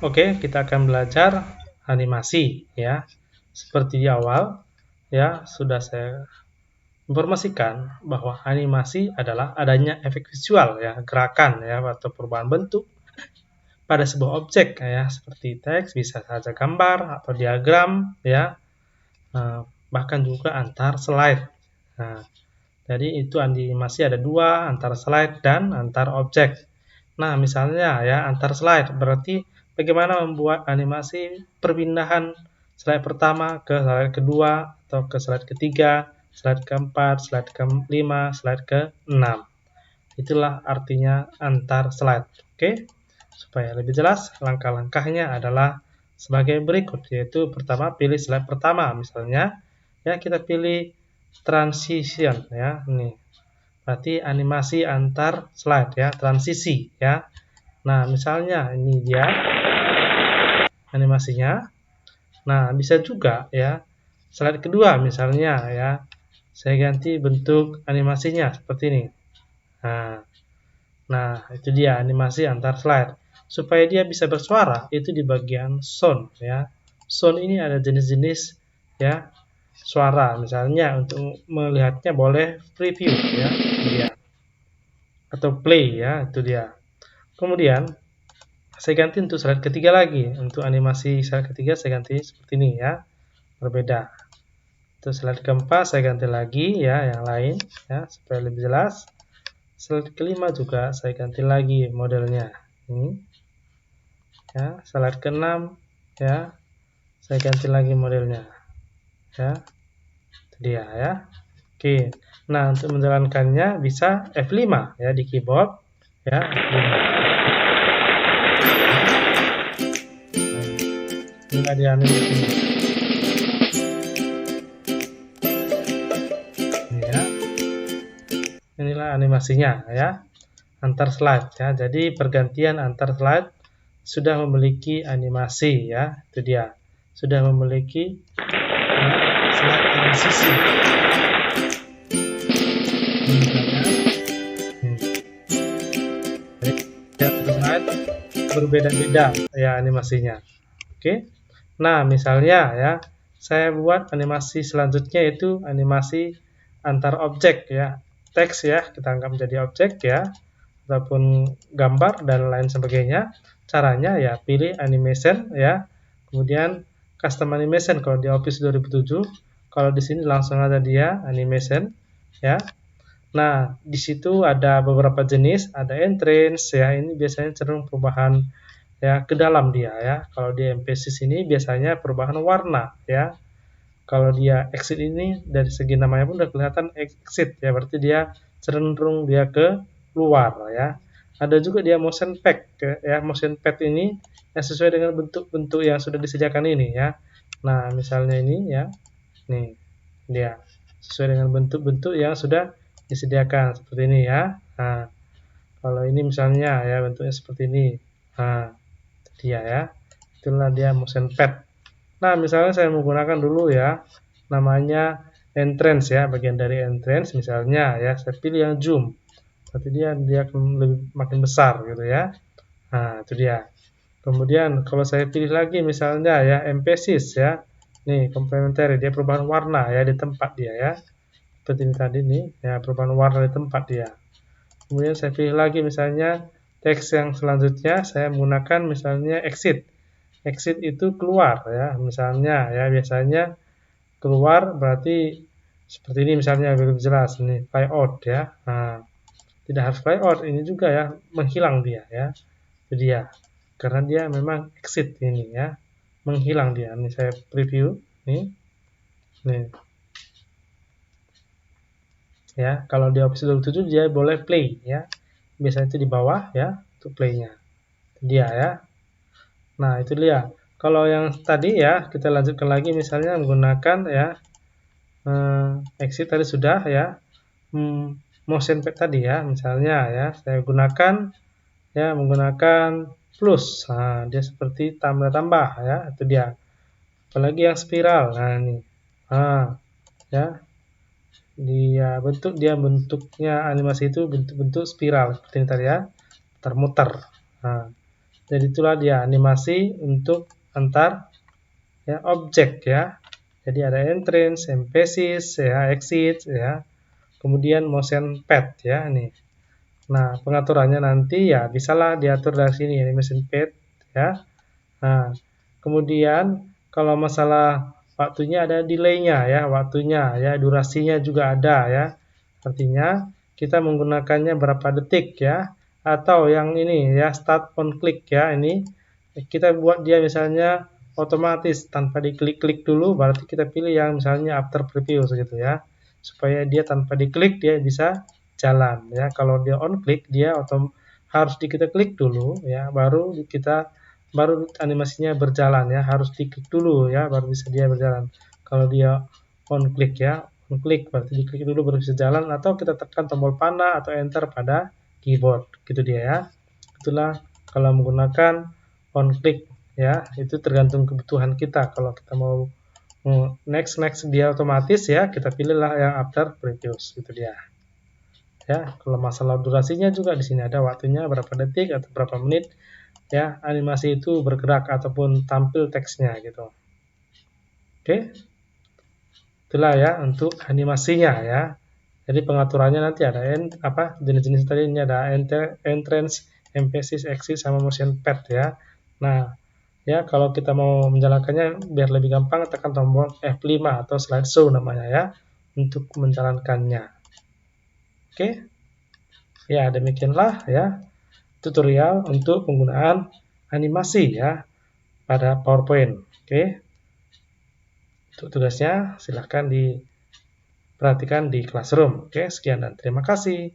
Oke, kita akan belajar animasi ya. Seperti di awal ya sudah saya informasikan bahwa animasi adalah adanya efek visual ya, gerakan ya atau perubahan bentuk pada sebuah objek ya, seperti teks, bisa saja gambar atau diagram ya, bahkan juga antar slide. Nah, jadi itu animasi ada dua, antar slide dan antar objek. Nah, misalnya ya antar slide berarti bagaimana membuat animasi perpindahan slide pertama ke slide kedua atau ke slide ketiga, slide keempat, slide kelima, slide keenam. Itulah artinya antar slide. Oke? Supaya lebih jelas, langkah-langkahnya adalah sebagai berikut, yaitu pertama pilih slide pertama misalnya ya, kita pilih transition ya, nih. Berarti animasi antar slide ya, transisi ya. Nah, misalnya ini dia animasinya. Nah, bisa juga ya slide kedua misalnya ya, saya ganti bentuk animasinya seperti ini. Nah, itu dia animasi antar slide. Supaya dia bisa bersuara, itu di bagian sound ya. Sound ini ada jenis-jenis ya suara. Misalnya untuk melihatnya boleh preview ya, dia atau play ya, itu dia. Kemudian saya ganti untuk slide ketiga lagi. Untuk animasi slide ketiga saya ganti seperti ini ya, berbeda. Untuk slide keempat saya ganti lagi ya, yang lain ya, supaya lebih jelas. Slide kelima juga saya ganti lagi modelnya. Ini ya, slide keenam ya, saya ganti lagi modelnya. Ya, itu dia ya. Oke. Nah, untuk menjalankannya bisa F5 ya di keyboard ya, F5. Tinggal diambil ini ya. Inilah animasinya ya, antar slide ya. Jadi pergantian antar slide sudah memiliki animasi ya, itu dia. Sudah memiliki ya, slide transisi. Slide berbeda-beda ya animasinya. Oke. Nah, misalnya ya, saya buat animasi selanjutnya itu animasi antar objek ya. Teks ya, kita anggap menjadi objek ya, ataupun gambar dan lain sebagainya. Caranya ya pilih animation ya, kemudian custom animation kalau di Office 2007. Kalau di sini langsung ada dia animation ya. Nah, di situ ada beberapa jenis, ada entrance ya, ini biasanya cenderung perubahan ya ke dalam dia ya. Kalau di MPSys ini biasanya perubahan warna ya. Kalau dia exit ini dari segi namanya pun udah kelihatan exit ya, berarti dia cenderung dia ke luar ya. Ada juga dia motion pack ya, motion pad ini yang sesuai dengan bentuk-bentuk yang sudah disediakan ini ya. Nah, misalnya ini ya. Nih, dia sesuai dengan bentuk-bentuk yang sudah disediakan seperti ini ya. Nah, kalau ini misalnya ya bentuknya seperti ini. Nah, dia ya. Itulah dia motion pad. Nah, misalnya saya menggunakan dulu ya namanya entrance ya, bagian dari entrance misalnya ya, saya pilih yang zoom. Berarti dia akan lebih makin besar gitu ya. Nah, itu dia. Kemudian kalau saya pilih lagi misalnya ya MPSys ya. Nih, complementary dia perubahan warna ya di tempat dia ya. Seperti ini tadi nih, ya perubahan warna di tempat dia. Kemudian saya pilih lagi misalnya teks yang selanjutnya saya menggunakan misalnya exit. Exit itu keluar ya, misalnya ya biasanya keluar berarti seperti ini misalnya lebih jelas nih fly out ya. Nah, tidak harus fly out, ini juga ya menghilang dia ya. Itu dia. Karena dia memang exit ini ya. Menghilang dia. Ini saya preview nih. Nih. Ya, kalau di Office 2007 dia boleh play ya. Biasanya itu di bawah ya untuk playnya. Dia ya. Nah, itu dia. Kalau yang tadi ya, kita lanjutkan lagi misalnya menggunakan ya exit tadi sudah ya. Motion pad tadi ya, misalnya ya, saya gunakan ya menggunakan plus. Nah, dia seperti tambah-tambah ya, itu dia. Apalagi yang spiral. Nah, ini. Nah, ya. Bentuknya animasi itu bentuk-bentuk spiral seperti ini tadi ya, termuter. Nah, Jadi itulah dia animasi untuk antar ya objek ya. Jadi ada entrance, emphasis, ya, exit ya. Kemudian motion pad ya ini. Nah, pengaturannya nanti ya bisalah diatur dari sini animation pad ya. Nah, kemudian kalau masalah waktunya ada delay-nya ya, waktunya ya, durasinya juga ada ya. Artinya kita menggunakannya berapa detik ya, atau yang ini ya start on click ya, ini kita buat dia misalnya otomatis tanpa diklik-klik dulu, berarti kita pilih yang misalnya after preview gitu ya, supaya dia tanpa diklik dia bisa jalan ya. Kalau dia on click dia harus kita klik dulu ya, baru animasinya berjalan ya, harus diklik dulu ya, baru bisa dia berjalan. Kalau dia on click ya, on click berarti diklik dulu baru bisa jalan, atau kita tekan tombol panah atau enter pada keyboard gitu dia ya. Itulah kalau menggunakan on click ya, itu tergantung kebutuhan kita. Kalau kita mau next dia otomatis ya, kita pilihlah yang after previous gitu dia. Ya, kalau masalah durasinya juga di sini ada waktunya berapa detik atau berapa menit ya animasi itu bergerak ataupun tampil teksnya gitu. Oke. Itulah ya untuk animasinya ya. Jadi pengaturannya nanti ada jenis-jenis tadi, ini ada entrance, emphasis, exit sama motion pad ya. Nah, ya kalau kita mau menjalankannya biar lebih gampang tekan tombol F5 atau slideshow namanya ya untuk menjalankannya. Oke. Ya, demikianlah ya tutorial untuk penggunaan animasi ya pada PowerPoint. Oke. Untuk tugasnya silahkan diperhatikan di Classroom. Oke, sekian dan terima kasih.